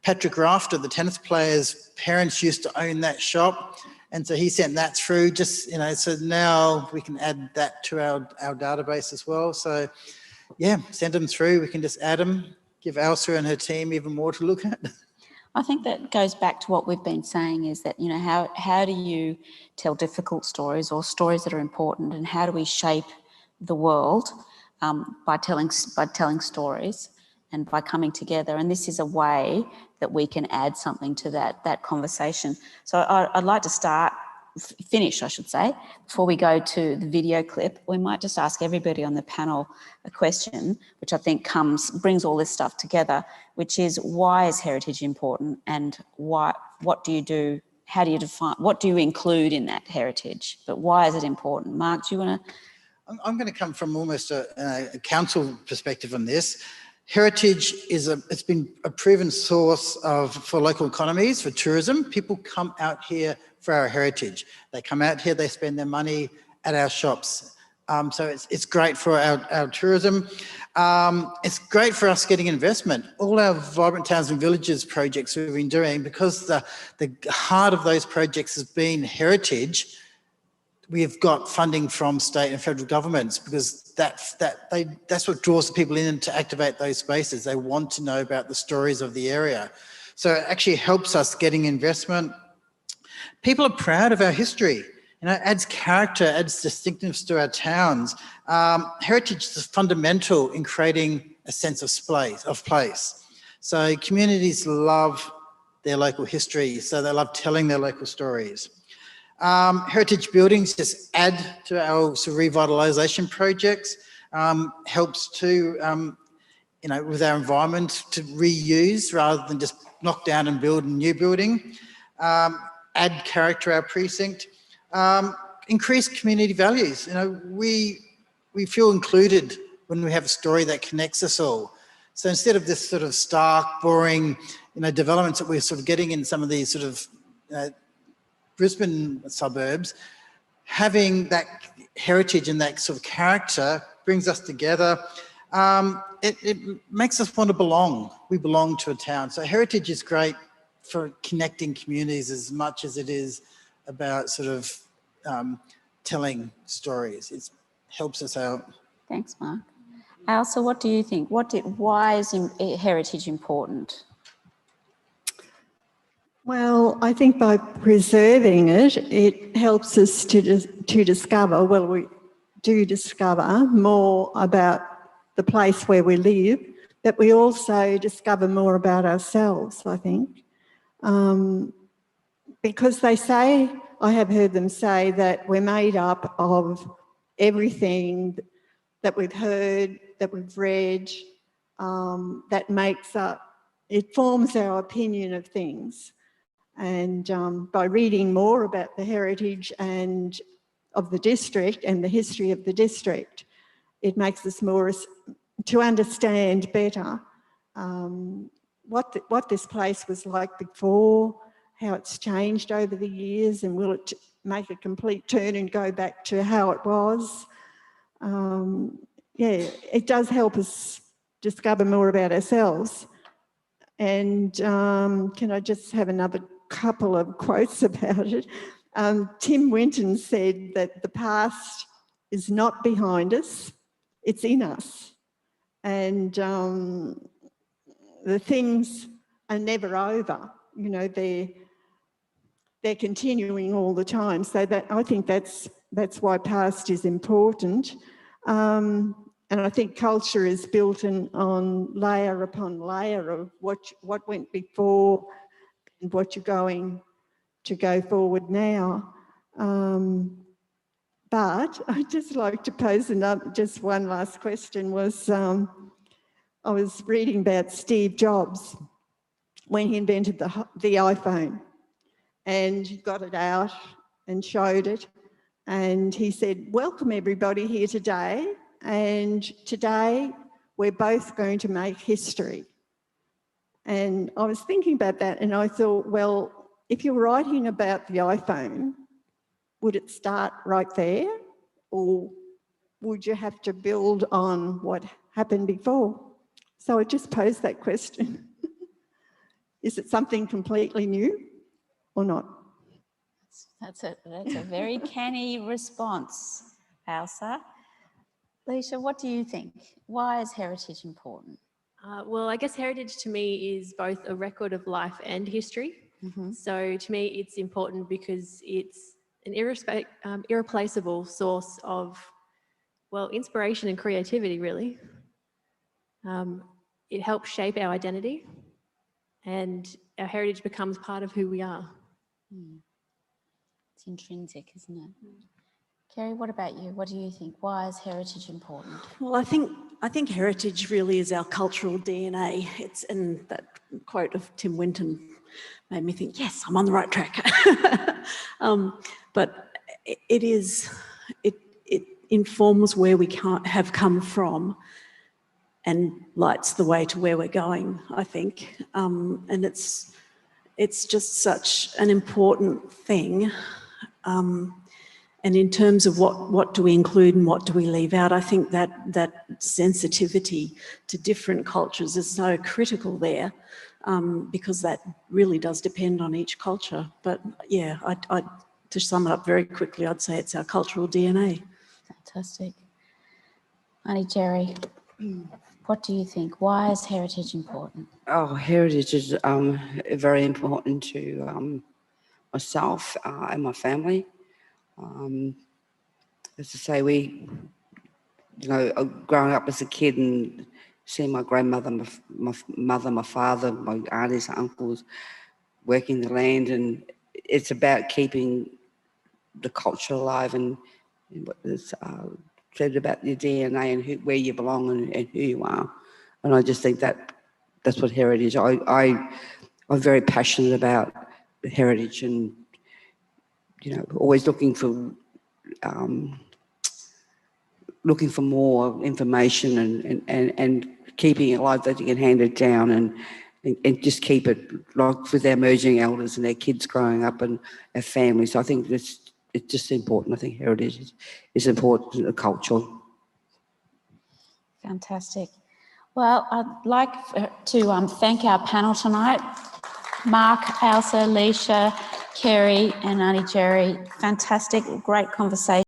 Patrick Rafter, the tennis player's parents, used to own that shop, and so he sent that through. Just so now we can add that to our database as well. So yeah, send them through. We can just add them. Give Elsa and her team even more to look at. I think that goes back to what we've been saying, is that, how do you tell difficult stories or stories that are important, and how do we shape the world by telling stories and by coming together? And this is a way that we can add something to that conversation. So I'd like to finish, before we go to the video clip. We might just ask everybody on the panel a question, which I think brings all this stuff together, which is, why is heritage important, and what do you do how do you define, what do you include in that heritage? But why is it important? Mark, do you want to? I'm going to come from almost a council perspective on this. Heritage it's been a proven source for local economies, for tourism. People come out here for our heritage. They come out here, they spend their money at our shops. So it's great for our tourism. It's great for us getting investment. All our Vibrant Towns and Villages projects we've been doing, because the heart of those projects has been heritage, we've got funding from state and federal governments, because that's what draws the people in to activate those spaces. They want to know about the stories of the area. So it actually helps us getting investment. People are proud of our history. You know, it adds character, adds distinctiveness to our towns. Heritage is fundamental in creating a sense of place. So communities love their local history, so they love telling their local stories. Heritage buildings just add to our sort of revitalisation projects, helps to, you know, with our environment, to reuse rather than just knock down and build a new building, add character to our precinct, increase community values. You know, we feel included when we have a story that connects us all. So instead of this sort of stark, boring, you know, developments that we're sort of getting in some of these sort of Brisbane suburbs, having that heritage and that sort of character brings us together. It makes us want to belong. We belong to a town. So heritage is great for connecting communities as much as it is about sort of telling stories. It helps us out. Thanks, Mark. Elsa, what do you think? Why is heritage important? Well, I think by preserving it, it helps us to discover, well, we do discover more about the place where we live, but we also discover more about ourselves, I think. Because they say, I have heard them say that we're made up of everything that we've heard, that we've read, that makes up, it forms our opinion of things. And by reading more about the heritage and of the district and the history of the district, it makes us more to understand better what this place was like before, how it's changed over the years, and will it make a complete turn and go back to how it was. Yeah, it does help us discover more about ourselves. And can I just have another couple of quotes about it? Tim Winton said that the past is not behind us, it's in us. And the things are never over, you know, they're continuing all the time. So that, I think that's why past is important. And I think culture is built on layer upon layer of what went before and what you're going to go forward now. But I'd just like to pose just one last question. Was I was reading about Steve Jobs when he invented the iPhone, and he got it out and showed it, and he said, "Welcome everybody here today, and today we're both going to make history." And I was thinking about that, and I thought, well, if you're writing about the iPhone, would it start right there, or would you have to build on what happened before? So I just posed that question. Is it something completely new or not? That's a very canny response, Elsa. Leisha, what do you think? Why is heritage important? Well, I guess heritage to me is both a record of life and history. Mm-hmm. So to me, it's important because it's an irreplaceable source of, well, inspiration and creativity, really. It helps shape our identity, and our heritage becomes part of who we are. It's intrinsic, isn't it? Kerry, what about you? What do you think? Why is heritage important? Well, I think I think heritage really is our cultural DNA. And that quote of Tim Winton made me think, yes, I'm on the right track. But it informs where we have come from and lights the way to where we're going, I think. And it's just such an important thing. And in terms of what do we include and what do we leave out, I think that sensitivity to different cultures is so critical there, because that really does depend on each culture. But yeah, to sum it up very quickly, I'd say it's our cultural DNA. Fantastic. Auntie Jerry, what do you think? Why is heritage important? Oh, heritage is very important to myself and my family. As I say, growing up as a kid and seeing my grandmother, my mother, my father, my aunties, uncles working the land, and it's about keeping the culture alive and what is said about your DNA and where you belong and who you are. And I just think that's what heritage. I'm very passionate about heritage and always looking for more information and keeping it alive that you can hand it down and just keep it like with our emerging elders and their kids growing up and our families. So I think it's just important. I think heritage is important to the culture. Fantastic. Well, I'd like to thank our panel tonight. Mark, Ailsa, Leisha, Kerry and Auntie Jerry. Fantastic, great conversation.